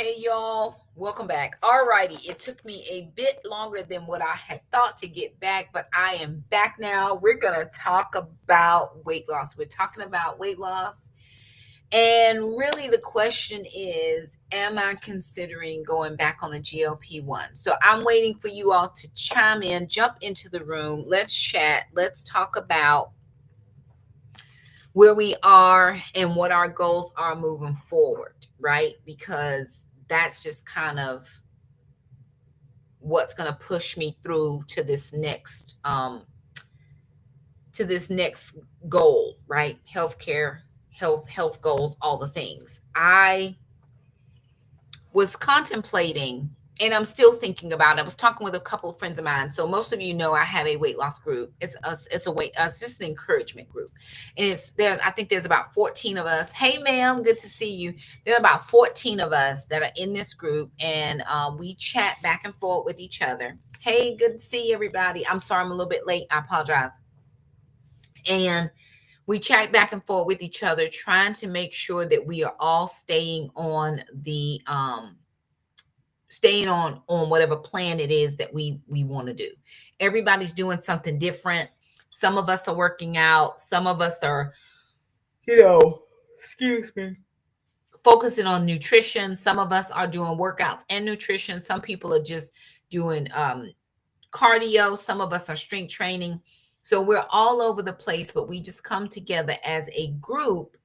Hey y'all, welcome back. Alrighty, it took me a bit longer than what I had thought to get back, but I am back now. We're gonna talk about weight loss. We're talking about weight loss, and really the question is, am I considering going back on the GLP-1? So I'm waiting for you all to chime in, jump into the room. Let's chat. Let's talk about where we are and what our goals are moving forward, right? Because that's just kind of what's going to push me through to this next goal, right? Healthcare, health goals, all the things. I was contemplating, and I'm still thinking about it. I was talking with a couple of friends of mine. So most of you know I have a weight loss group. It's just an encouragement group. And it's there. I think there's about 14 of us. Hey ma'am, good to see you. There are about 14 of us that are in this group, and we chat back and forth with each other. Hey, good to see everybody. I'm sorry I'm a little bit late. I apologize. And we chat back and forth with each other, trying to make sure that we are all staying on whatever plan it is that we want to do. Everybody's doing something different. Some of us are working out, some of us are, excuse me, focusing on nutrition. Some of us are doing workouts and nutrition. Some people are just doing cardio. Some of us are strength training. So we're all over the place, but we just come together as a group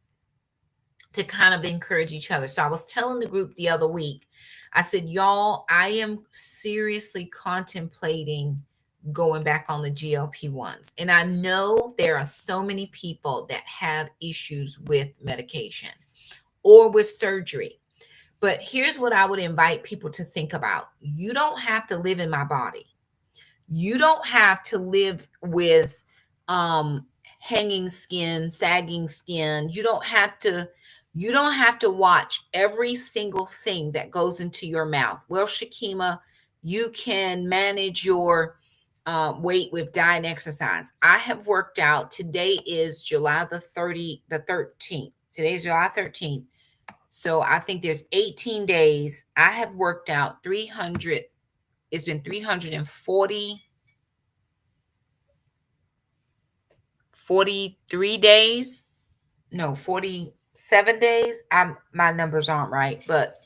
to kind of encourage each other. So I was telling the group the other week, I said, y'all, I am seriously contemplating going back on the GLP-1s. And I know there are so many people that have issues with medication or with surgery. But here's what I would invite people to think about. You don't have to live in my body. You don't have to live with hanging skin, sagging skin. You don't have to watch every single thing that goes into your mouth. Well, Shakima, you can manage your weight with diet and exercise. I have worked out. Today is July the 13th. Today's July 13th. So I think there's 18 days. I have worked out 300. It's been 43 days. No, 47 days. My numbers aren't right, but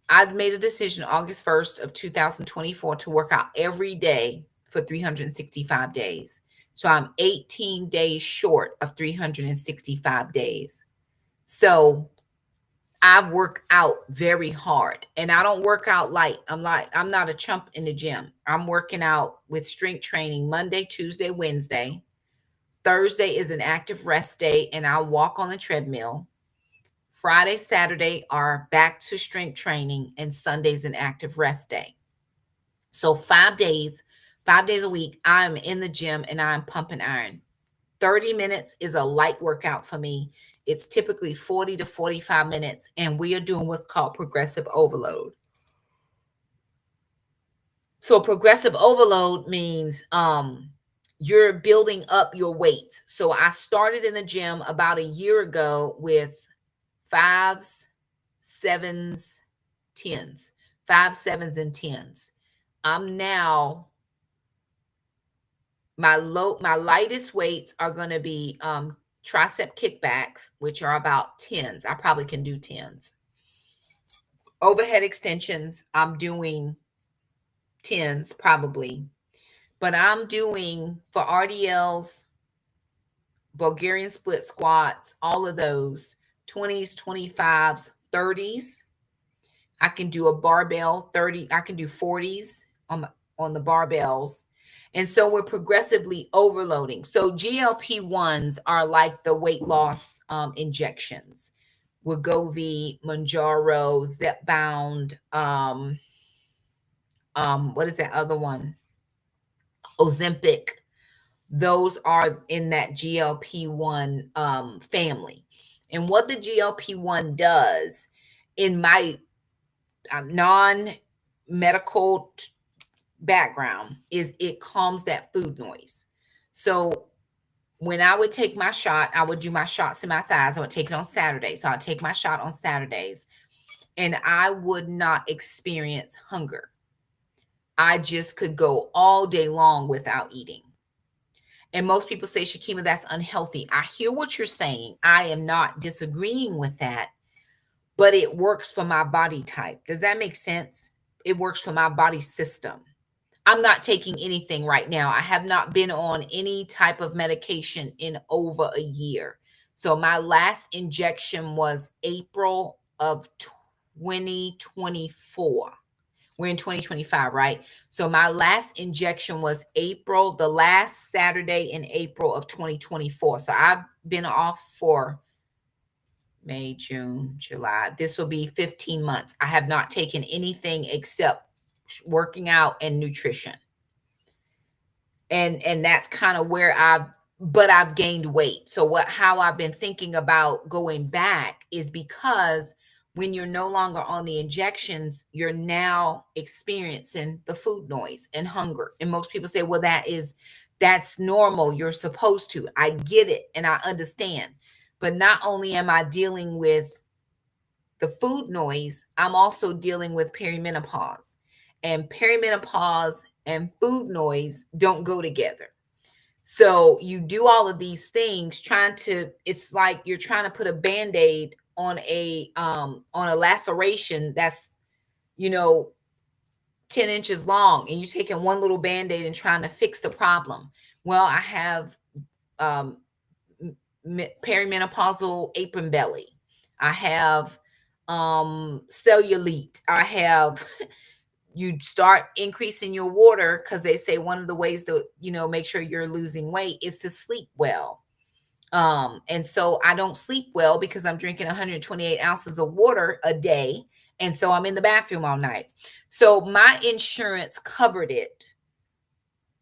I've made a decision August 1st of 2024 to work out every day for 365 days. So I'm 18 days short of 365 days. So I work out very hard, and I don't work out light. I'm not a chump in the gym. I'm working out with strength training Monday, Tuesday, Wednesday. Thursday is an active rest day, and I'll walk on the treadmill. Friday, Saturday are back to strength training, and Sunday's an active rest day. So 5 days a week, I'm in the gym and I'm pumping iron. 30 minutes is a light workout for me. It's typically 40 to 45 minutes, and we are doing what's called progressive overload. So progressive overload means you're building up your weights. So I started in the gym about a year ago with 5s, 7s, 10s, 5, 7s, and 10s. I'm now my lightest weights are going to be tricep kickbacks, which are about 10s. I probably can do 10s. Overhead extensions, I'm doing 10s probably. But I'm doing for RDLs, Bulgarian split squats, all of those 20s, 25s, 30s. I can do a barbell 30. I can do 40s on the barbells. And so we're progressively overloading. So GLP-1s are like the weight loss injections. Wegovy, Mounjaro, Zepbound, what is that other one? Ozempic. Those are in that GLP-1 family. And what the GLP-1 does in my non-medical background is it calms that food noise. So when I would take my shot, I would do my shots in my thighs. I would take it on Saturday. So I'll take my shot on Saturdays. and I would not experience hunger. I just could go all day long without eating. And most people say, Shakima, that's unhealthy. I hear what you're saying. I am not disagreeing with that, but it works for my body type. Does that make sense? It works for my body system. I'm not taking anything right now. I have not been on any type of medication in over a year. So my last injection was April of 2024. We're in 2025, right? So my last injection was April, the last Saturday in April of 2024. So I've been off for May, June, July. This will be 15 months. I have not taken anything except working out and nutrition. And that's kind of where I've gained weight. So how I've been thinking about going back is because when you're no longer on the injections, you're now experiencing the food noise and hunger. And most people say, well, that's normal. You're supposed to. I get it and I understand. But not only am I dealing with the food noise, I'm also dealing with perimenopause. And perimenopause and food noise don't go together. So you do all of these things it's like you're trying to put a band-aid on a laceration that's, 10 inches long, and you're taking one little band-aid and trying to fix the problem. Well, I have um perimenopausal apron belly. I have cellulite. I have you start increasing your water because they say one of the ways to make sure you're losing weight is to sleep well. And so I don't sleep well because I'm drinking 128 ounces of water a day, and so I'm in the bathroom all night. So my insurance covered it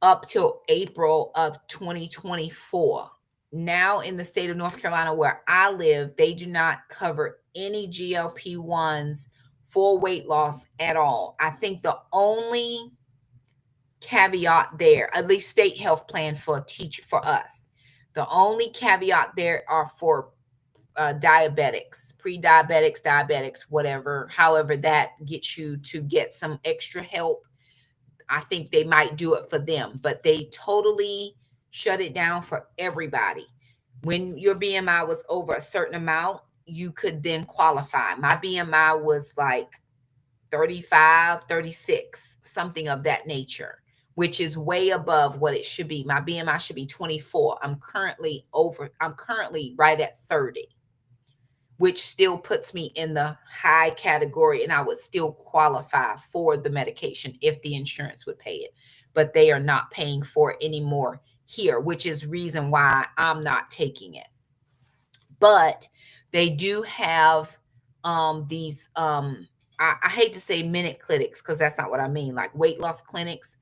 up till April of 2024. Now in the state of North Carolina where I live, they do not cover any GLP-1s for weight loss at all. I think the only caveat there, at least state health plan for us, the only caveat there are for diabetics, pre-diabetics, diabetics, whatever, however that gets you to get some extra help. I think they might do it for them, but they totally shut it down for everybody. When your BMI was over a certain amount, you could then qualify. My BMI was like 35, 36, something of that nature, which is way above what it should be. My BMI should be 24. I'm currently right at 30, which still puts me in the high category, and I would still qualify for the medication if the insurance would pay it. But they are not paying for it anymore here, which is reason why I'm not taking it. But they do have these I hate to say minute clinics because that's not what I mean, like weight loss clinics,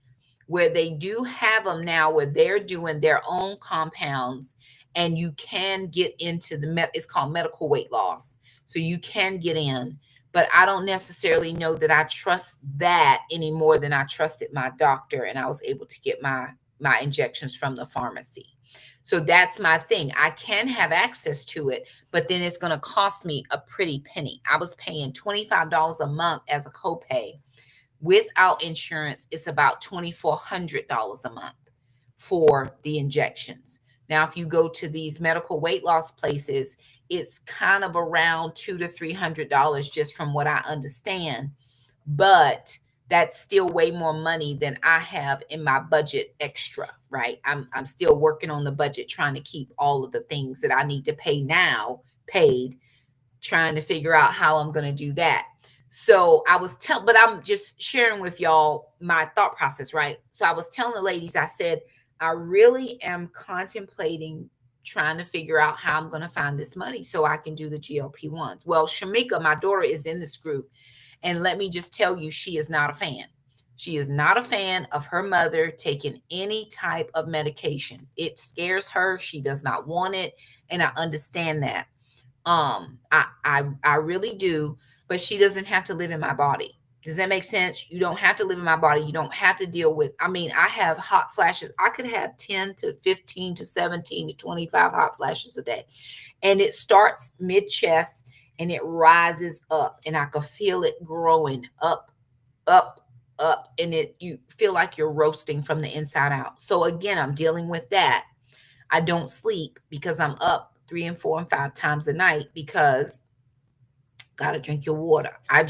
where they do have them now where they're doing their own compounds, and you can get into it's called medical weight loss. So you can get in, but I don't necessarily know that I trust that any more than I trusted my doctor, and I was able to get my injections from the pharmacy. So that's my thing. I can have access to it, but then it's going to cost me a pretty penny. I was paying $25 a month as a copay. Without insurance, it's about $2,400 a month for the injections. Now, if you go to these medical weight loss places, it's kind of around $200 to $300 just from what I understand. But that's still way more money than I have in my budget extra, right? I'm still working on the budget, trying to keep all of the things that I need to pay now paid, trying to figure out how I'm going to do that. So but I'm just sharing with y'all my thought process, right? So I was telling the ladies, I said, I really am contemplating trying to figure out how I'm going to find this money so I can do the GLP-1s. Well, Shamika, my daughter, is in this group. And let me just tell you, she is not a fan. She is not a fan of her mother taking any type of medication. It scares her. She does not want it. And I understand that. I really do, but she doesn't have to live in my body. Does that make sense? You don't have to live in my body. You don't have to deal with, I have hot flashes. I could have 10 to 15 to 17 to 25 hot flashes a day. And it starts mid chest and it rises up, and I could feel it growing up, up, up, and you feel like you're roasting from the inside out. So again, I'm dealing with that. I don't sleep because I'm up 3 and 4 and 5 times a night because gotta drink your water. I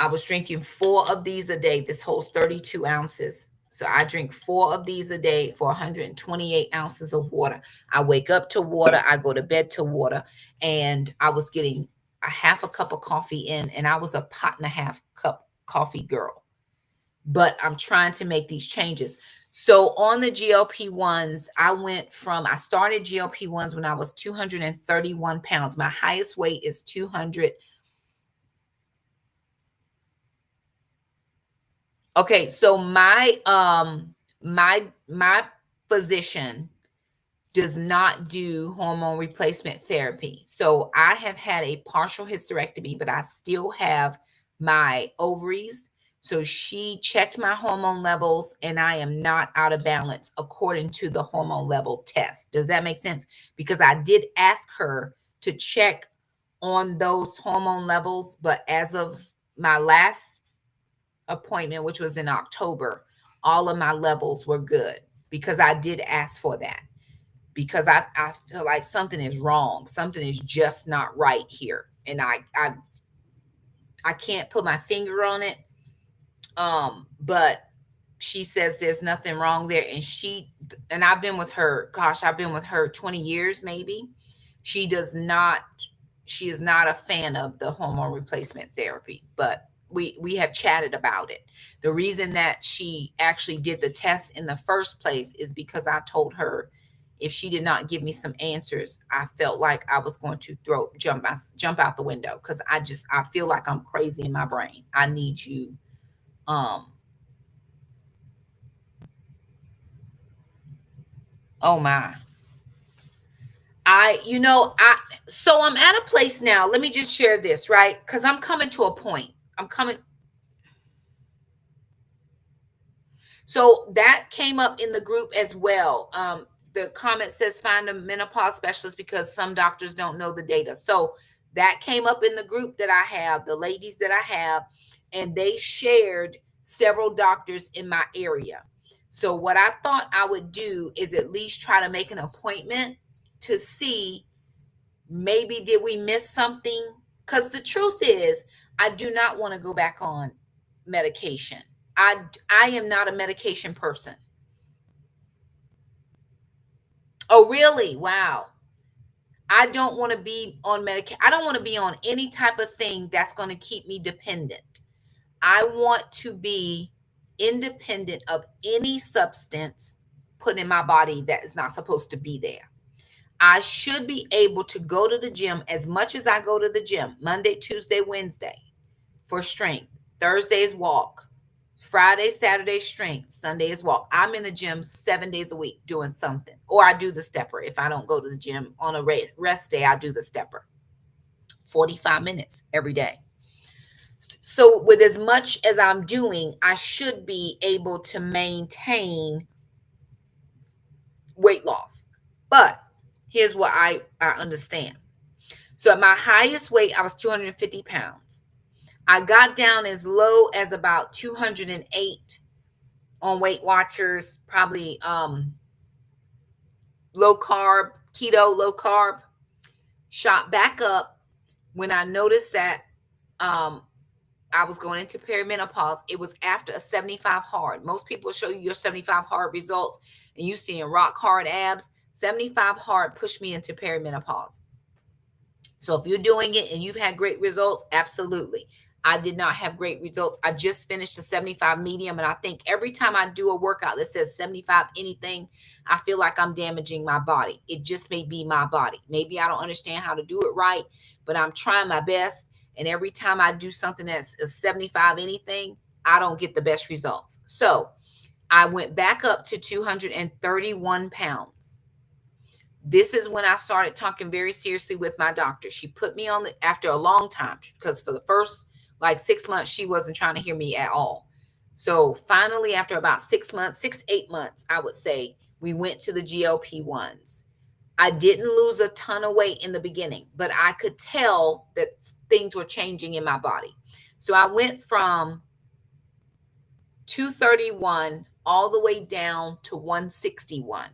was drinking 4 of these a day. This holds 32 ounces. So I drink 4 of these a day for 128 ounces of water. I wake up to water. I go to bed to water. And I was getting a half a cup of coffee in, and I was a pot and a half cup coffee girl. But I'm trying to make these changes. So on the GLP-1s, I started GLP-1s when I was 231 pounds. My highest weight is 200. Okay, so my physician does not do hormone replacement therapy. So I have had a partial hysterectomy, but I still have my ovaries. So she checked my hormone levels, and I am not out of balance according to the hormone level test. Does that make sense? Because I did ask her to check on those hormone levels, but as of my last appointment, which was in October, all of my levels were good because I did ask for that, because I feel like something is wrong. Something is just not right here. And I can't put my finger on it. But she says there's nothing wrong there. And I've been with her, gosh, I've been with her 20 years, maybe. She is not a fan of the hormone replacement therapy, but we have chatted about it. The reason that she actually did the test in the first place is because I told her if she did not give me some answers, I felt like I was going to jump out the window, because I feel like I'm crazy in my brain. I need you. Oh my. So I'm at a place now. Let me just share this, right? Because I'm coming to a point. I'm coming. So that came up in the group as well. The comment says find a menopause specialist because some doctors don't know the data. So that came up in the group that I have, the ladies that I have, and they shared several doctors in my area. So what I thought I would do is at least try to make an appointment to see, maybe did we miss something? Because the truth is, I do not want to go back on medication. I am not a medication person. Oh, really? Wow. I don't want to be on medication. I don't want to be on any type of thing that's going to keep me dependent. I want to be independent of any substance put in my body that is not supposed to be there. I should be able to go to the gym as much as I go to the gym Monday, Tuesday, Wednesday for strength. Thursdays walk. Friday, Saturday strength. Sunday is walk. I'm in the gym 7 days a week doing something. Or I do the stepper. If I don't go to the gym on a rest day, I do the stepper. 45 minutes every day. So with as much as I'm doing, I should be able to maintain weight loss. But here's what I understand. So at my highest weight, I was 250 pounds. I got down as low as about 208 on Weight Watchers, probably low carb, keto, low carb. Shot back up when I noticed that I was going into perimenopause. It was after a 75 hard. Most people show you your 75 hard results and you seeing rock hard abs. 75 hard pushed me into perimenopause. So if you're doing it and you've had great results, absolutely. I did not have great results. I just finished a 75 medium, and I think every time I do a workout that says 75 anything, I feel like I'm damaging my body. It just may be my body. Maybe I don't understand how to do it right, but I'm trying my best. And every time I do something that's a 75 anything, I don't get the best results. So I went back up to 231 pounds. This is when I started talking very seriously with my doctor. She put me on after a long time, because for the first like 6 months, she wasn't trying to hear me at all. So finally, after about 6 months, 8 months, I would say, we went to the GLP-1s. I didn't lose a ton of weight in the beginning, but I could tell that things were changing in my body. So I went from 231 all the way down to 161.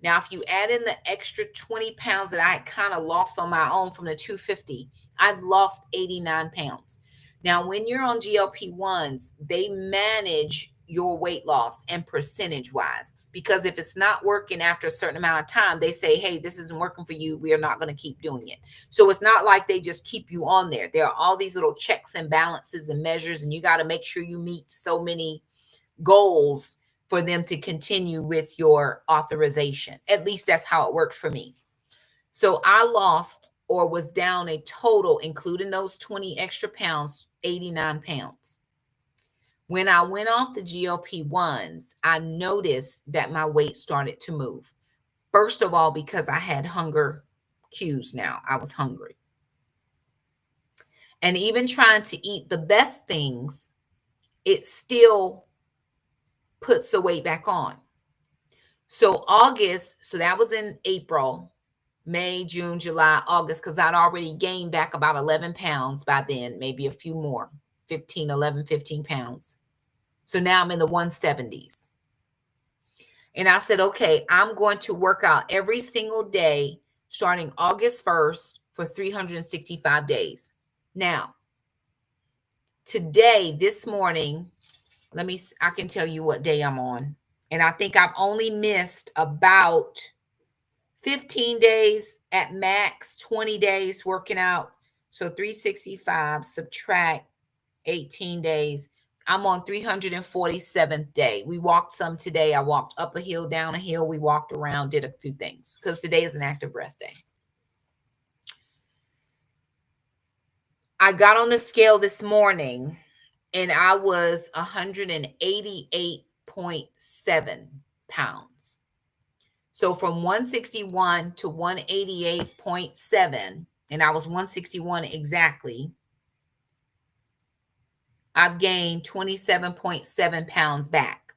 Now, if you add in the extra 20 pounds that I had kind of lost on my own from the 250, I'd lost 89 pounds. Now, when you're on GLP1s, they manage your weight loss and percentage wise, because if it's not working after a certain amount of time, they say, hey, this isn't working for you. We are not going to keep doing it. So it's not like they just keep you on there. There are all these little checks and balances and measures, and you got to make sure you meet so many goals for them to continue with your authorization. At least that's how it worked for me. So I lost or was down a total, including those 20 extra pounds, 89 pounds. When I went off the GLP-1s, I noticed that my weight started to move. First of all, because I had hunger cues now. I was hungry. And even trying to eat the best things, it still puts the weight back on. So August, so that was in April, May, June, July, August, because I'd already gained back about 11 pounds by then, maybe a few more, 15 pounds. So now I'm in the 170s. And I said, okay, I'm going to work out every single day starting August 1st for 365 days. Now, today, this morning, I can tell you what day I'm on. And I think I've only missed about 15 days at max, 20 days working out. So 365 subtract 18 days. I'm on 347th day. We walked some today. I walked up a hill, down a hill. We walked around, did a few things because today is an active rest day. I got on the scale this morning and I was 188.7 pounds. So from 161 to 188.7, and I was 161 exactly, I've gained 27.7 pounds back.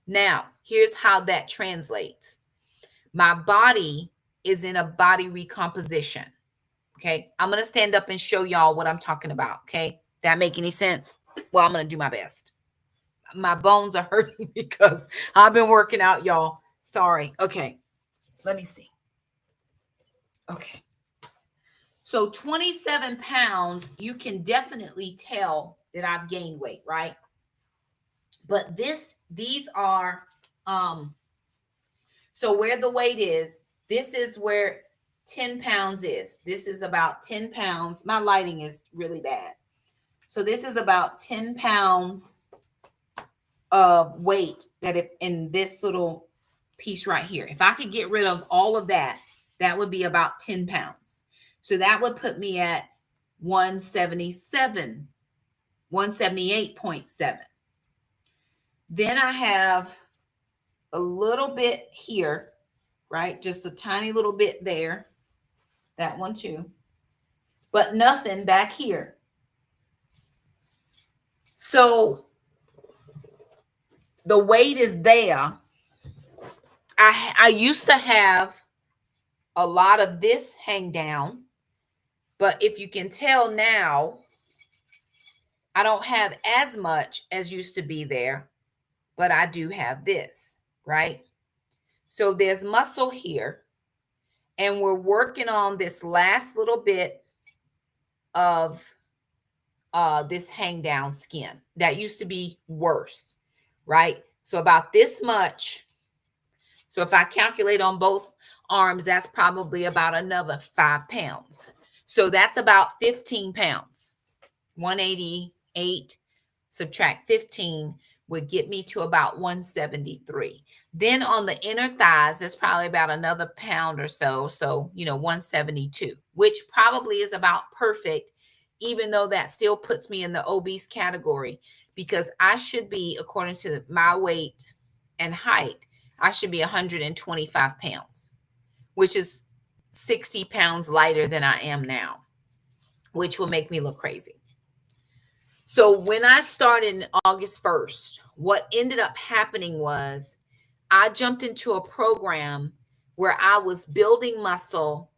Now, here's how that translates. My body is in a body recomposition. Okay. I'm going to stand up and show y'all what I'm talking about. Okay. That make any sense? Well, I'm going to do my best. My bones are hurting because I've been working out, y'all. Sorry. Okay. Let me see. Okay. So 27 pounds, you can definitely tell that I've gained weight, right? But these are, so where the weight is, this is where 10 pounds is. This is about 10 pounds. My lighting is really bad. So this is about 10 pounds of weight in this little piece right here. If I could get rid of all of that, that would be about 10 pounds. So that would put me at 178.7. Then I have a little bit here, right? Just a tiny little bit there. That one too. But nothing back here. So the weight is there. I used to have a lot of this hang down, but if you can tell now, I don't have as much as used to be there, but I do have this, right? So there's muscle here, and we're working on this last little bit of this hang down skin that used to be worse, right? So about this much. So if I calculate on both arms, that's probably about another 5 pounds. So that's about 15 pounds. 188 subtract 15 would get me to about 173. Then on the inner thighs, there's probably about another pound or so. So, 172, which probably is about perfect, even though that still puts me in the obese category, because I should be, according to my weight and height, I should be 125 pounds, which is 60 pounds lighter than I am now, which will make me look crazy. So when I started August 1st, what ended up happening was I jumped into a program where I was building muscle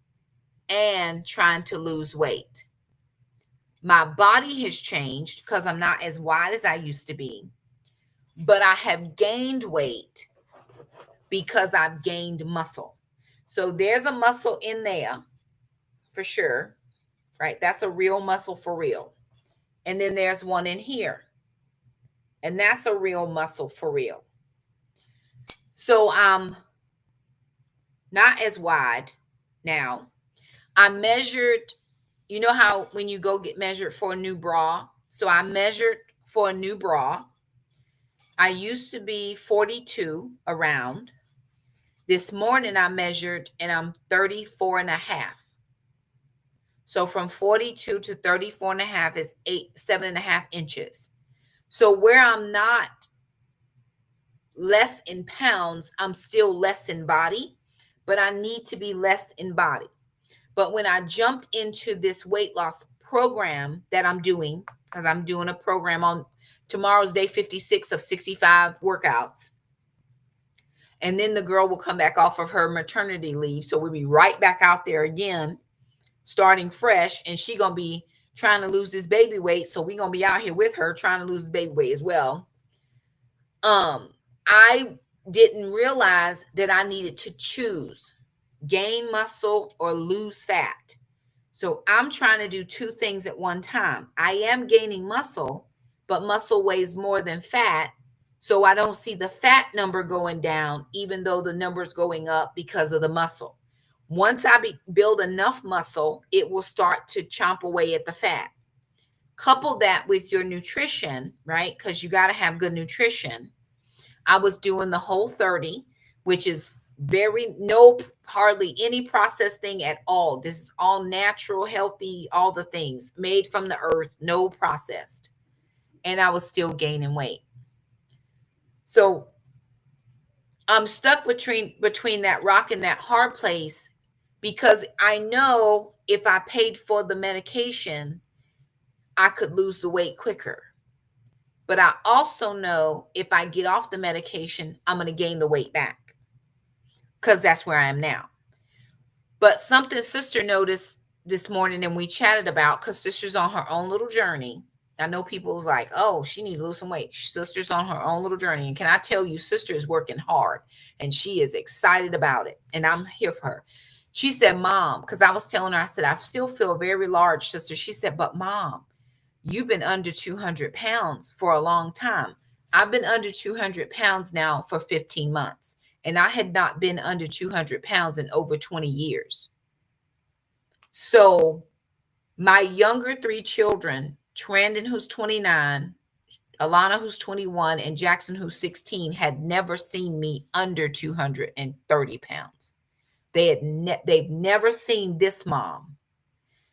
and trying to lose weight. My body has changed because I'm not as wide as I used to be, but I have gained weight because I've gained muscle. So there's a muscle in there for sure, right? That's a real muscle for real. And then there's one in here, and that's a real muscle for real. So I'm not as wide now. I measured, you know how when you go get measured for a new bra? So I measured for a new bra. I used to be 42 around. This morning I measured and I'm 34 and a half. So from 42 to 34 and a half is 7.5 inches. So where I'm not less in pounds, I'm still less in body, but I need to be less in body. But when I jumped into this weight loss program that I'm doing, because I'm doing a program on tomorrow's day 56 of 65 workouts. And then the girl will come back off of her maternity leave. So we'll be right back out there again, starting fresh. And she going to be trying to lose this baby weight. So we're going to be out here with her trying to lose the baby weight as well. I didn't realize that I needed to choose gain muscle or lose fat. So I'm trying to do two things at one time. I am gaining muscle, but muscle weighs more than fat. So I don't see the fat number going down, even though the number's going up because of the muscle. Once I build enough muscle, it will start to chomp away at the fat. Couple that with your nutrition, right? Because you got to have good nutrition. I was doing the Whole30, which is hardly any processed thing at all. This is all natural, healthy, all the things made from the earth, no processed. And I was still gaining weight. So I'm stuck between that rock and that hard place, because I know if I paid for the medication, I could lose the weight quicker. But I also know if I get off the medication, I'm going to gain the weight back, because that's where I am now. But something sister noticed this morning and we chatted about, because sister's on her own little journey. I know people's like, oh, she needs to lose some weight. Sister's on her own little journey. And can I tell you, sister is working hard and she is excited about it. And I'm here for her. She said, Mom, because I was telling her, I said, I still feel very large, sister. She said, but Mom, you've been under 200 pounds for a long time. I've been under 200 pounds now for 15 months. And I had not been under 200 pounds in over 20 years. So my younger three children, Trandon, who's 29, Alana, who's 21, and Jackson, who's 16, had never seen me under 230 pounds. They've never seen this mom.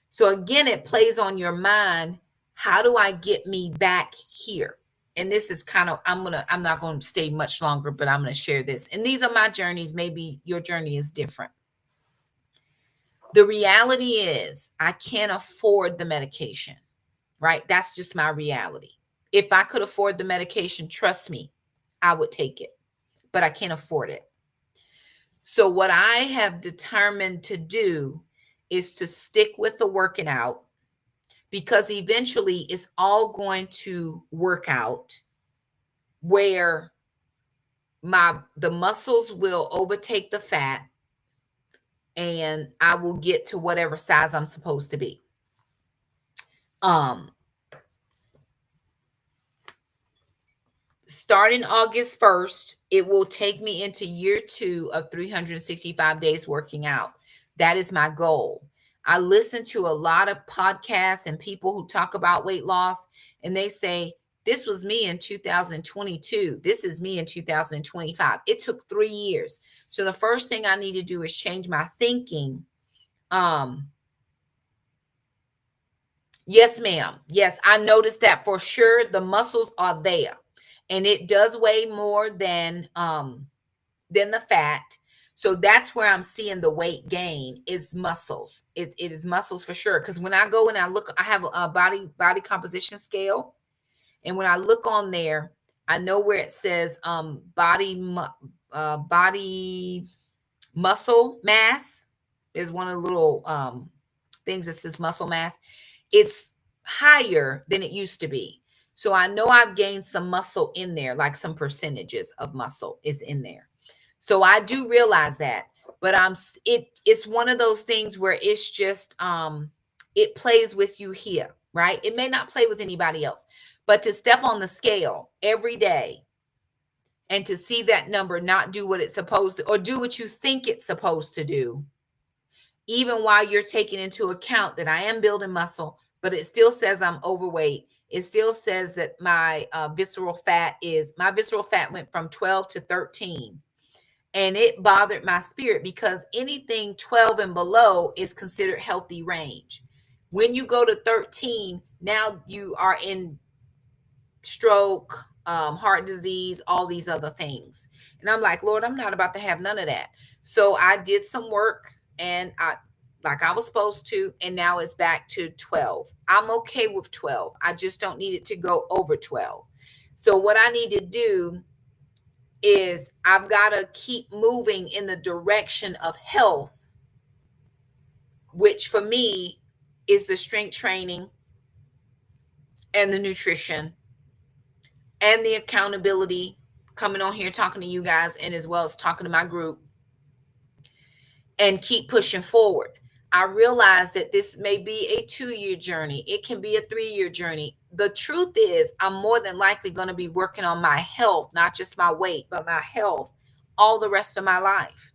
So again, it plays on your mind. How do I get me back here? And this is kind of, I'm not going to stay much longer, but I'm going to share this. And these are my journeys. Maybe your journey is different. The reality is I can't afford the medication, right? That's just my reality. If I could afford the medication, trust me, I would take it, but I can't afford it. So what I have determined to do is to stick with the working out, because eventually it's all going to work out where the muscles will overtake the fat and I will get to whatever size I'm supposed to be. Starting August 1st, it will take me into year 2 of 365 days working out. That is my goal. I listen to a lot of podcasts and people who talk about weight loss, and they say, this was me in 2022. This is me in 2025. It took 3 years. So the first thing I need to do is change my thinking. Yes, ma'am. Yes, I noticed that for sure. The muscles are there, and it does weigh more than the fat. So that's where I'm seeing the weight gain is muscles. It is muscles for sure. Because when I go and I look, I have a body composition scale, and when I look on there, I know where it says body muscle mass is one of the little things that says muscle mass. It's higher than it used to be. So I know I've gained some muscle in there, like some percentages of muscle is in there. So I do realize that, but it's one of those things where it's just it plays with you here, right? It may not play with anybody else, but to step on the scale every day and to see that number not do what it's supposed to, or do what you think it's supposed to do, even while you're taking into account that I am building muscle, but it still says I'm overweight. It still says that my visceral fat went from 12 to 13. And it bothered my spirit because anything 12 and below is considered healthy range. When you go to 13, now you are in stroke, heart disease, all these other things. And I'm like, Lord, I'm not about to have none of that. So I did some work and like I was supposed to, and now it's back to 12. I'm okay with 12. I just don't need it to go over 12. So what I need to do is I've got to keep moving in the direction of health, which for me is the strength training and the nutrition and the accountability, coming on here talking to you guys and as well as talking to my group, and keep pushing forward. I realize that this may be a 2-year journey. It can be a 3-year journey. The truth is, I'm more than likely going to be working on my health, not just my weight, but my health all the rest of my life.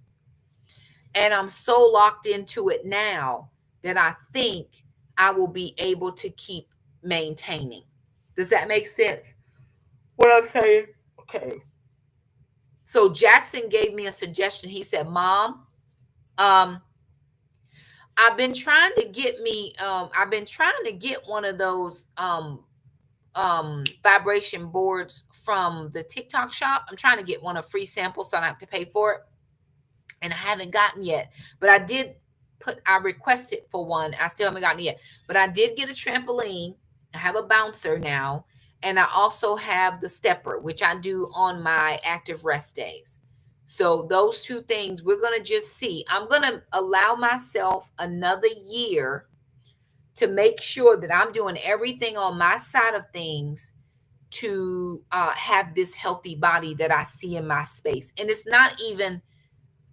And I'm so locked into it now that I think I will be able to keep maintaining. Does that make sense? What I'm saying? Okay. So Jackson gave me a suggestion. He said, Mom, I've been trying to get one of those vibration boards from the TikTok shop. I'm trying to get one, a free sample, so I don't have to pay for it. And I haven't gotten yet. But I requested for one. I still haven't gotten it yet. But I did get a trampoline. I have a bouncer now. And I also have the stepper, which I do on my active rest days. So those two things, we're going to just see. I'm going to allow myself another year to make sure that I'm doing everything on my side of things to have this healthy body that I see in my space. And it's not even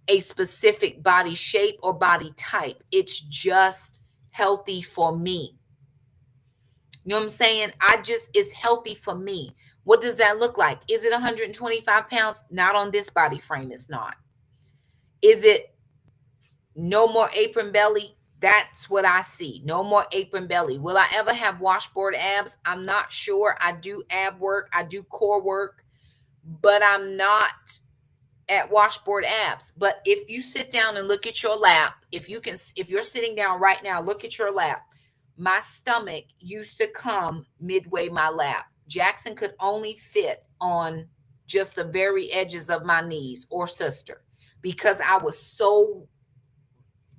a specific body shape or body type. It's just healthy for me. You know what I'm saying? It's healthy for me. What does that look like? Is it 125 pounds? Not on this body frame. It's not. Is it no more apron belly? That's what I see. No more apron belly. Will I ever have washboard abs? I'm not sure. I do ab work. I do core work, but I'm not at washboard abs. But if you sit down and look at your lap, if you're sitting down right now, look at your lap. My stomach used to come midway my lap. Jackson could only fit on just the very edges of my knees, or sister, because I was so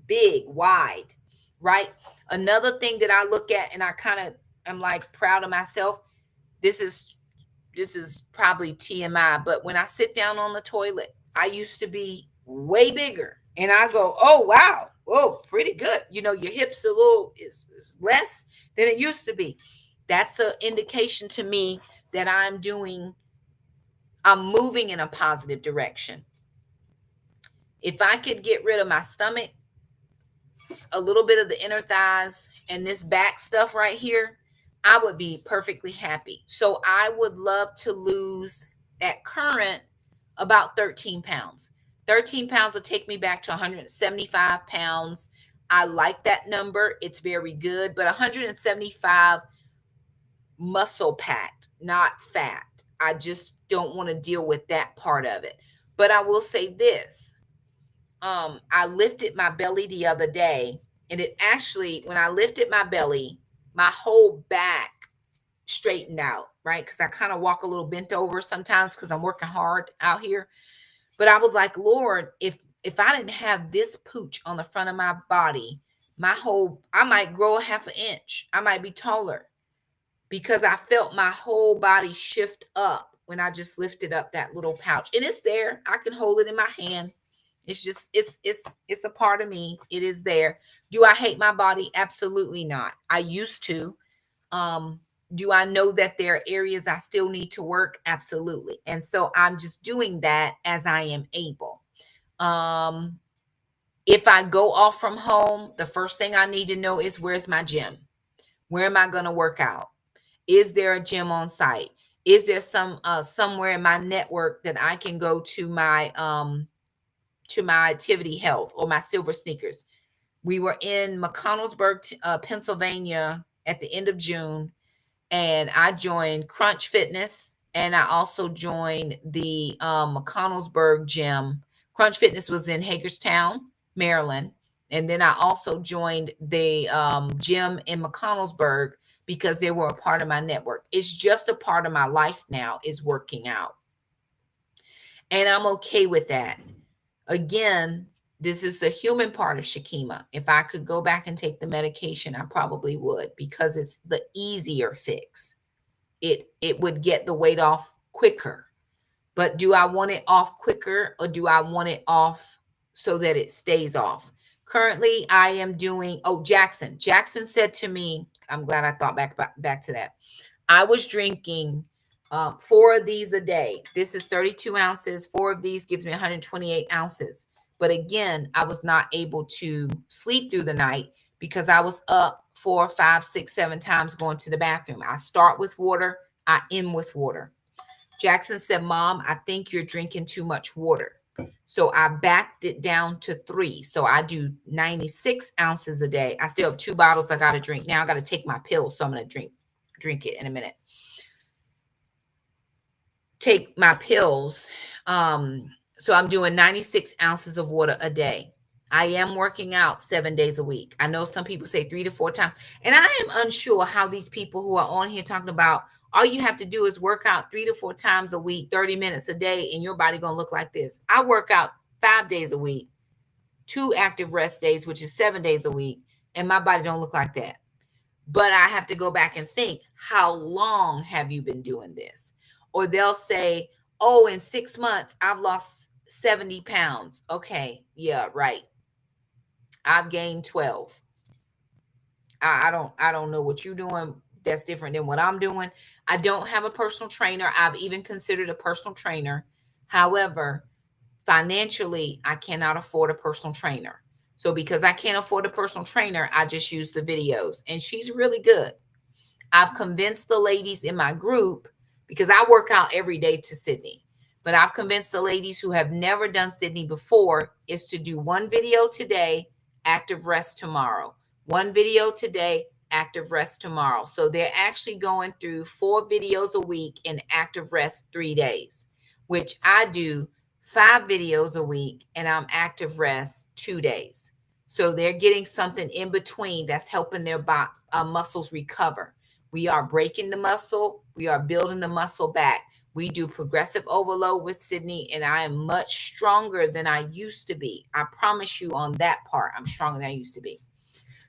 big, wide, right? Another thing that I look at and I kind of am like proud of myself. This is probably TMI, but when I sit down on the toilet, I used to be way bigger. And I go, oh, wow. Oh, pretty good. You know, your hips is less than it used to be. That's an indication to me that I'm moving in a positive direction. If I could get rid of my stomach, a little bit of the inner thighs, and this back stuff right here, I would be perfectly happy. So I would love to lose at current about 13 pounds. 13 pounds will take me back to 175 pounds. I like that number. It's very good, but 175 muscle packed, not fat. I just don't want to deal with that part of it. But I will say this. I lifted my belly the other day, and it actually, when I lifted my belly, my whole back straightened out, right? Because I kind of walk a little bent over sometimes because I'm working hard out here. But I was like, Lord, if I didn't have this pooch on the front of my body, I might grow a half an inch. I might be taller, because I felt my whole body shift up when I just lifted up that little pouch. And it's there. I can hold it in my hand. It's just it's a part of me. It is there. Do I hate my body? Absolutely not. I used to. Um, do I know that there are areas I still need to work? Absolutely. And so I'm just doing that as I am able. Um, if I go off from home, the first thing I need to know is where's my gym? Where am I going to work out? Is there a gym on site? Is there somewhere in my network that I can go to my Activity Health or my Silver Sneakers? We were in McConnellsburg, Pennsylvania at the end of June, and I joined Crunch Fitness, and I also joined the McConnellsburg gym. Crunch Fitness was in Hagerstown, Maryland, and then I also joined the gym in McConnellsburg because they were a part of my network. It's just a part of my life now, is working out, and I'm okay with that. Again, this is the human part of Shakima. If I could go back and take the medication, I probably would, because it's the easier fix. It would get the weight off quicker. But do I want it off quicker, or do I want it off so that it stays off? Currently, I am doing, oh, Jackson. Jackson said to me, I'm glad I thought back to that. I was drinking 4 of these a day. This is 32 ounces. 4 of these gives me 128 ounces. But again, I was not able to sleep through the night because I was up 4, 5, 6, 7 times going to the bathroom. I start with water, I end with water. Jackson said, Mom, I think you're drinking too much water. So I backed it down to 3. So I do 96 ounces a day. I still have 2 bottles I got to drink. Now I got to take my pills. So I'm going to drink it in a minute. Take my pills. So I'm doing 96 ounces of water a day. I am working out 7 days a week. I know some people say 3 to 4 times. And I am unsure how these people who are on here talking about all you have to do is work out 3 to 4 times a week, 30 minutes a day, and your body going to look like this. I work out 5 days a week, 2 active rest days, which is 7 days a week, and my body don't look like that. But I have to go back and think, how long have you been doing this? Or they'll say, oh, in 6 months, I've lost 70 pounds. Okay, yeah, right. I've gained 12. I don't know what you're doing that's different than what I'm doing. I don't have a personal trainer. I've even considered a personal trainer. However, financially, I cannot afford a personal trainer. So because I can't afford a personal trainer, I just use the videos, and she's really good. I've convinced the ladies in my group, because I work out every day to Sydney, but I've convinced the ladies who have never done Sydney before is to do 1 video today, active rest tomorrow. 1 video today, active rest tomorrow. So they're actually going through 4 videos a week and active rest 3 days, which I do 5 videos a week and I'm active rest 2 days. So they're getting something in between that's helping their muscles recover. We are breaking the muscle. We are building the muscle back. We do progressive overload with Sydney, and I am much stronger than I used to be. I promise you on that part, I'm stronger than I used to be.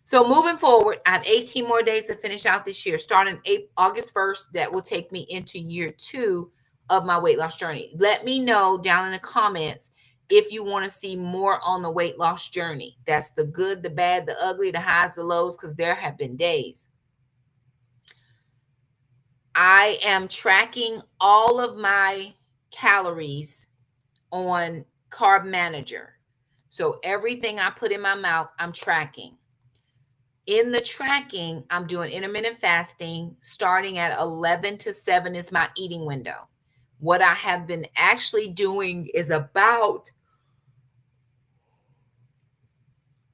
So moving forward, I have 18 more days to finish out this year. Starting August 1st, that will take me into year 2 of my weight loss journey. Let me know down in the comments if you want to see more on the weight loss journey. That's the good, the bad, the ugly, the highs, the lows, because there have been days. I am tracking all of my calories on Carb Manager. So everything I put in my mouth, I'm tracking. In the tracking, I'm doing intermittent fasting. Starting at 11 to 7 is my eating window. What I have been actually doing is about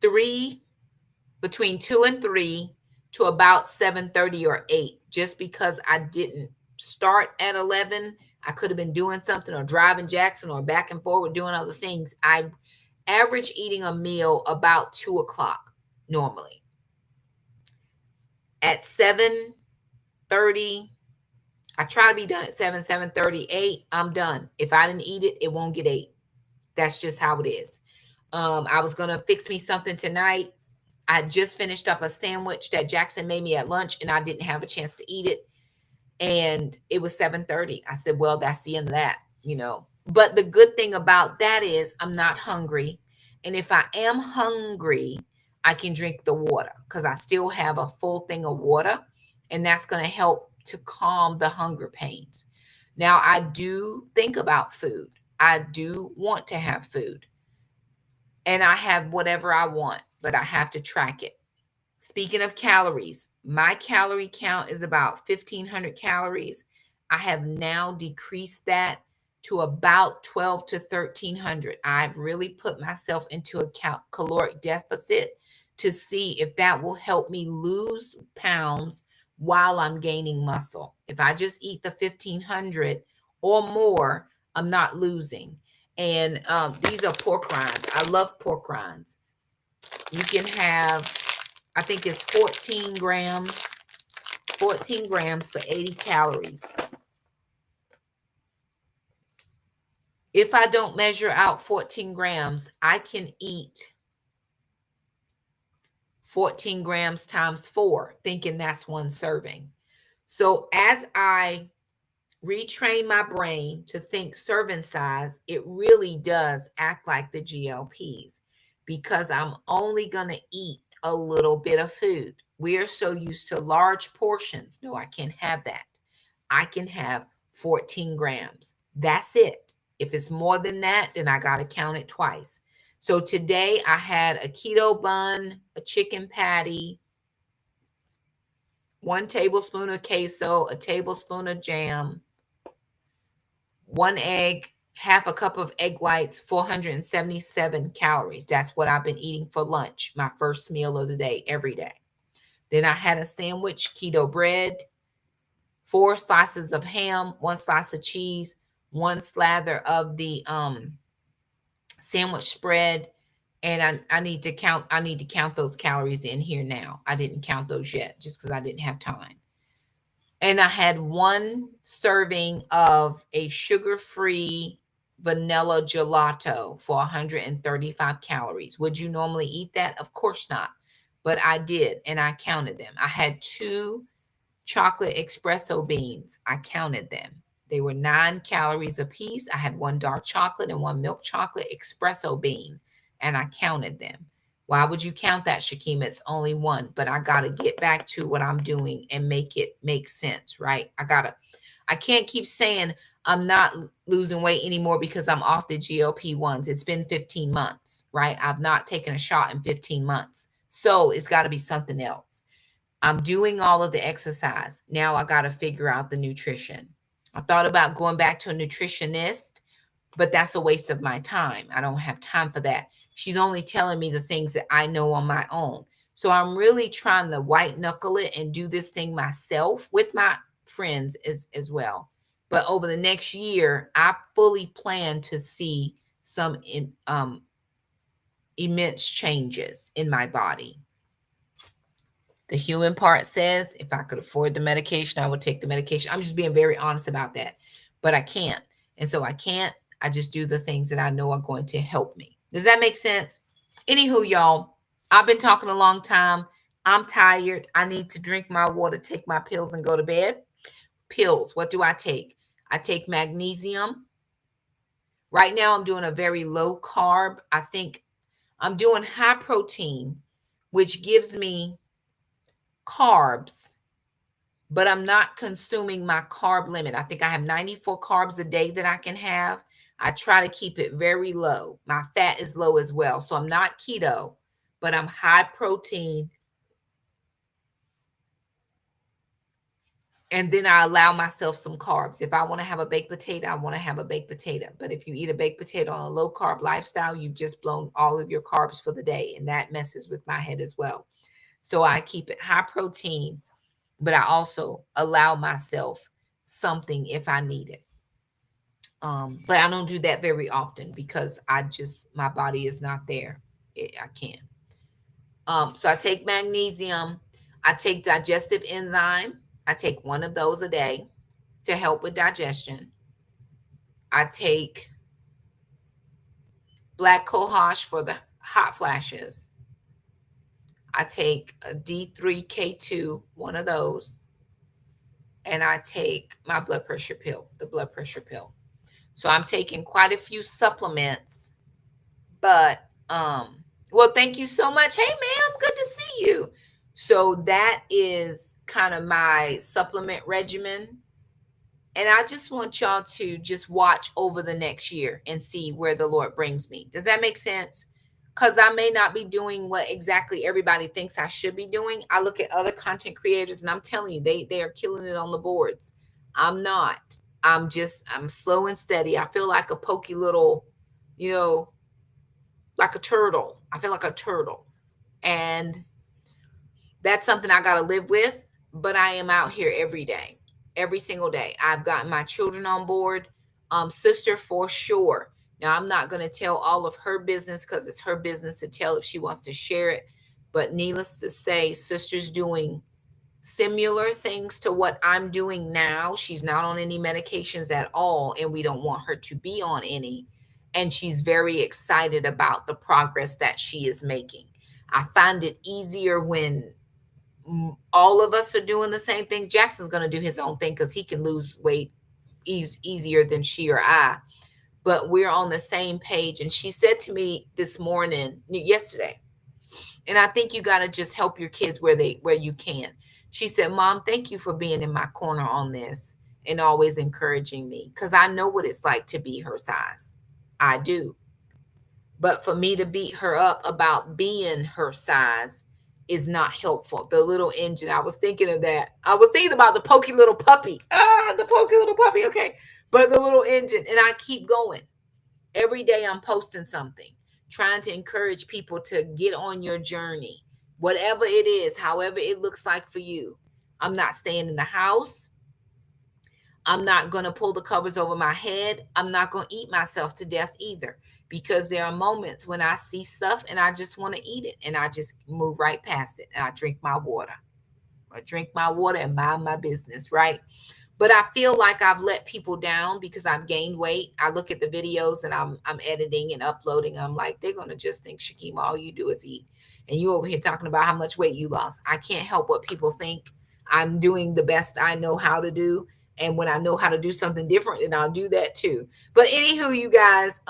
between 2 and 3 to about 7:30 or 8, just because I didn't start at 11. I could have been doing something or driving Jackson or back and forward doing other things. I average eating a meal about 2 o'clock normally. At 7:30, I try to be done at 7:30, 8. I'm done. If I didn't eat it, it won't get 8. That's just how it is. I was going to fix me something tonight. I just finished up a sandwich that Jackson made me at lunch, and I didn't have a chance to eat it. And it was 7:30. I said, well, that's the end of that. But the good thing about that is I'm not hungry. And if I am hungry, I can drink the water because I still have a full thing of water. And that's going to help to calm the hunger pains. Now, I do think about food. I do want to have food. And I have whatever I want, but I have to track it. Speaking of calories, my calorie count is about 1,500 calories. I have now decreased that to about 12 to 1,300. I've really put myself into a caloric deficit to see if that will help me lose pounds while I'm gaining muscle. If I just eat the 1,500 or more, I'm not losing. And these are pork rinds. I love pork rinds. You can have, I think it's 14 grams for 80 calories. If I don't measure out 14 grams, I can eat 14 grams times 4, thinking that's one serving. So as I retrain my brain to think serving size, it really does act like the GLPs because I'm only going to eat a little bit of food. We are so used to large portions. No, I can't have that. I can have 14 grams. That's it. If it's more than that, then I got to count it twice. So today I had a keto bun, a chicken patty, 1 tablespoon of queso, a tablespoon of jam, 1 egg, half a cup of egg whites, 477 calories. That's what I've been eating for lunch, my first meal of the day, every day. Then I had a sandwich, keto bread, 4 slices of ham, 1 slice of cheese, 1 slather of the sandwich spread. And I need to count those calories in here now. I didn't count those yet just because I didn't have time. And I had 1 serving of a sugar-free vanilla gelato for 135 calories. Would you normally eat that? Of course not. But I did, and I counted them. I had 2 chocolate espresso beans. I counted them. They were 9 calories apiece. I had 1 dark chocolate and 1 milk chocolate espresso bean, and I counted them. Why would you count that, Shakima? It's only 1, but I got to get back to what I'm doing and make it make sense, right? I can't keep saying I'm not losing weight anymore because I'm off the GLP-1s. It's been 15 months, right? I've not taken a shot in 15 months. So it's got to be something else. I'm doing all of the exercise. Now I got to figure out the nutrition. I thought about going back to a nutritionist, but that's a waste of my time. I don't have time for that. She's only telling me the things that I know on my own. So I'm really trying to white knuckle it and do this thing myself with my friends as well. But over the next year, I fully plan to see some immense changes in my body. The human part says if I could afford the medication, I would take the medication. I'm just being very honest about that. But I can't. And so I can't. I just do the things that I know are going to help me. Does that make sense? Anywho, y'all, I've been talking a long time. I'm tired. I need to drink my water, take my pills, and go to bed. Pills. What do I take? I take magnesium. Right now, I'm doing a very low carb. I think I'm doing high protein, which gives me carbs, but I'm not consuming my carb limit. I think I have 94 carbs a day that I can have. I try to keep it very low. My fat is low as well. So I'm not keto, but I'm high protein. And then I allow myself some carbs. If I want to have a baked potato, I want to have a baked potato. But if you eat a baked potato on a low carb lifestyle, you've just blown all of your carbs for the day. And that messes with my head as well. So I keep it high protein, but I also allow myself something if I need it. But I don't do that very often because my body is not there. I can't. So I take magnesium. I take digestive enzyme. I take 1 of those a day to help with digestion. I take black cohosh for the hot flashes. I take a D3K2, 1 of those. And I take my blood pressure pill, the blood pressure pill. So I'm taking quite a few supplements, but well, thank you so much. Hey ma'am, good to see you. So that is kind of my supplement regimen. And I just want y'all to just watch over the next year and see where the Lord brings me. Does that make sense? Because I may not be doing what exactly everybody thinks I should be doing. I look at other content creators and I'm telling you, they are killing it on the boards. I'm not. I'm slow and steady. I feel like a pokey little, you know, like a turtle. I feel like a turtle. And that's something I got to live with, but I am out here every day, every single day. I've gotten my children on board. Sister for sure. Now, I'm not going to tell all of her business because it's her business to tell if she wants to share it. But needless to say, sister's doing similar things to what I'm doing now. She's not on any medications at all, and we don't want her to be on any. And she's very excited about the progress that she is making. I find it easier when all of us are doing the same thing. Jackson's going to do his own thing because he can lose weight easier than she or I. But we're on the same page. And she said to me this morning, yesterday, and I think you got to just help your kids where you can. She said, Mom, thank you for being in my corner on this and always encouraging me because I know what it's like to be her size. I do. But for me to beat her up about being her size is not helpful. The little engine, I was thinking of that. I was thinking about the pokey little puppy. The pokey little puppy. Okay. But the little engine. And I keep going. Every day I'm posting something, trying to encourage people to get on your journey, whatever it is, however it looks like for you. I'm not staying in the house. I'm not going to pull the covers over my head. I'm not going to eat myself to death either, because there are moments when I see stuff and I just want to eat it and I just move right past it and I drink my water. I drink my water and mind my business, right? But I feel like I've let people down because I've gained weight. I look at the videos and I'm editing and uploading. And I'm like, they're gonna just think, Shakima, all you do is eat. And you over here talking about how much weight you lost. I can't help what people think. I'm doing the best I know how to do. And when I know how to do something different, then I'll do that too. But anywho, you guys,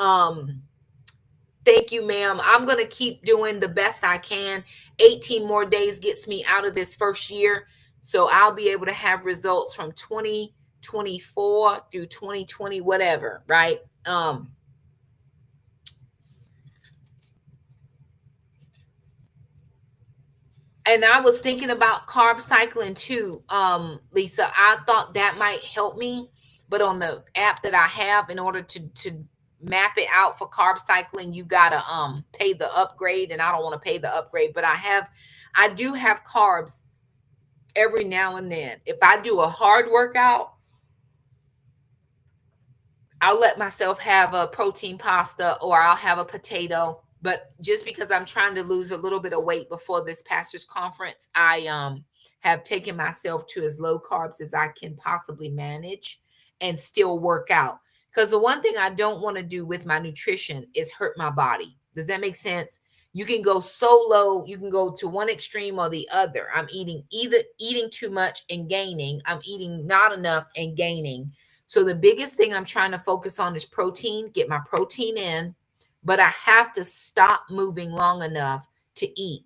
thank you, ma'am. I'm going to keep doing the best I can. 18 more days gets me out of this first year. So I'll be able to have results from 2024 through 2020, whatever, right? And I was thinking about carb cycling too, Lisa. I thought that might help me, but on the app that I have, in order to map it out for carb cycling, you gotta pay the upgrade, and I don't want to pay the upgrade. But I do have carbs every now and then. If I do a hard workout, I'll let myself have a protein pasta or I'll have a potato. But just because I'm trying to lose a little bit of weight before this pastor's conference, I have taken myself to as low carbs as I can possibly manage and still work out. Because the one thing I don't want to do with my nutrition is hurt my body. Does that make sense? You can go so low, you can go to one extreme or the other. I'm either eating too much and gaining, I'm eating not enough and gaining. So the biggest thing I'm trying to focus on is protein, get my protein in, but I have to stop moving long enough to eat.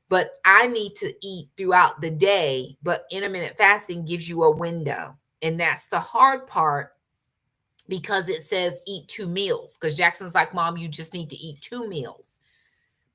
But I need to eat throughout the day, but intermittent fasting gives you a window. And that's the hard part because it says eat 2 meals. Because Jackson's like, Mom, you just need to eat 2 meals.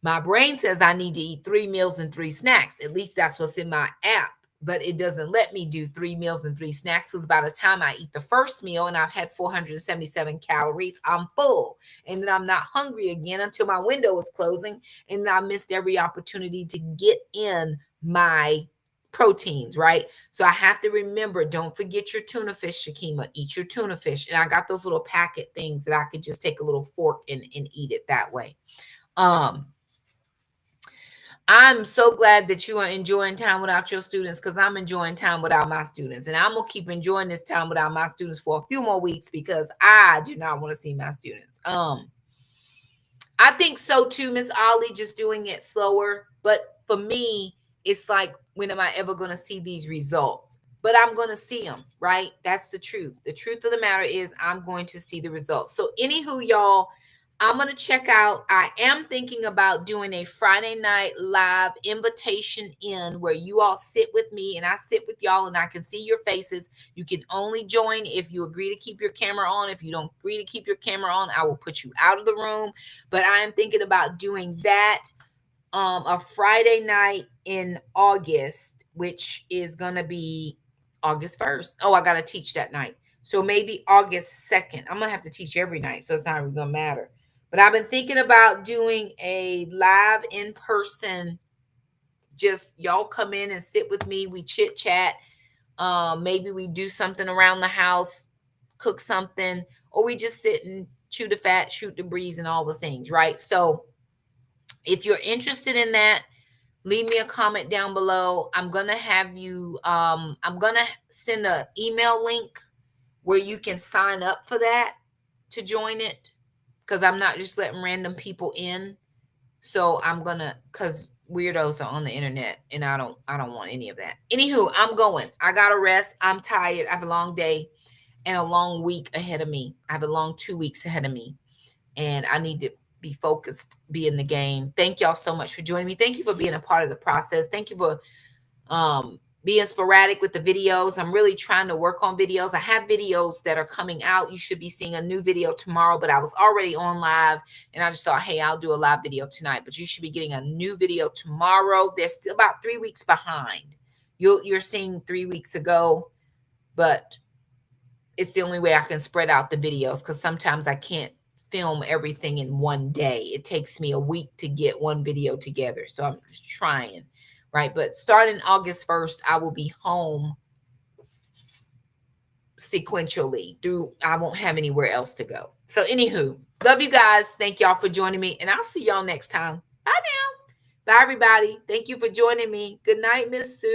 My brain says I need to eat 3 meals and 3 snacks. At least that's what's in my app. But it doesn't let me do 3 meals and 3 snacks because by the time I eat the first meal and I've had 477 calories, I'm full. And then I'm not hungry again until my window is closing. And then I missed every opportunity to get in my proteins, right? So I have to remember, don't forget your tuna fish, Shakima. Eat your tuna fish. And I got those little packet things that I could just take a little fork and eat it that way. I'm so glad that you are enjoying time without your students because I'm enjoying time without my students. And I'm going to keep enjoying this time without my students for a few more weeks because I do not want to see my students. I think so too, Miss Ollie, just doing it slower. But for me, it's like, when am I ever going to see these results? but I'm going to see them, right? That's the truth. The truth of the matter is I'm going to see the results. So anywho, y'all, I'm going to check out. I am thinking about doing a Friday night live invitation in where you all sit with me and I sit with y'all and I can see your faces. You can only join if you agree to keep your camera on. If you don't agree to keep your camera on, I will put you out of the room. But I am thinking about doing that a Friday night in August, which is going to be August 1st. Oh, I got to teach that night. So maybe August 2nd. I'm going to have to teach every night, so it's not even going to matter. But I've been thinking about doing a live in person. Just y'all come in and sit with me. We chit chat. Maybe we do something around the house, cook something, or we just sit and chew the fat, shoot the breeze, and all the things, right? So if you're interested in that, leave me a comment down below. I'm going to have you, I'm going to send an email link where you can sign up for that to join it, because I'm not just letting random people in. So I'm going to, because weirdos are on the internet and I don't want any of that. Anywho, I'm going. I got to rest. I'm tired. I have a long day and a long week ahead of me. I have a long 2 weeks ahead of me and I need to be focused, be in the game. Thank y'all so much for joining me. Thank you for being a part of the process. Thank you for being sporadic with the videos. I'm really trying to work on videos. I have videos that are coming out. You should be seeing a new video tomorrow, but I was already on live and I just thought, hey, I'll do a live video tonight, but you should be getting a new video tomorrow. They're still about 3 weeks behind. You're seeing 3 weeks ago, but it's the only way I can spread out the videos because sometimes I can't film everything in one day. It takes me a week to get one video together. So I'm trying, right? But starting August 1st, I will be home sequentially through, I won't have anywhere else to go. So anywho, love you guys. Thank y'all for joining me and I'll see y'all next time. Bye now. Bye everybody. Thank you for joining me. Good night, Miss Sue.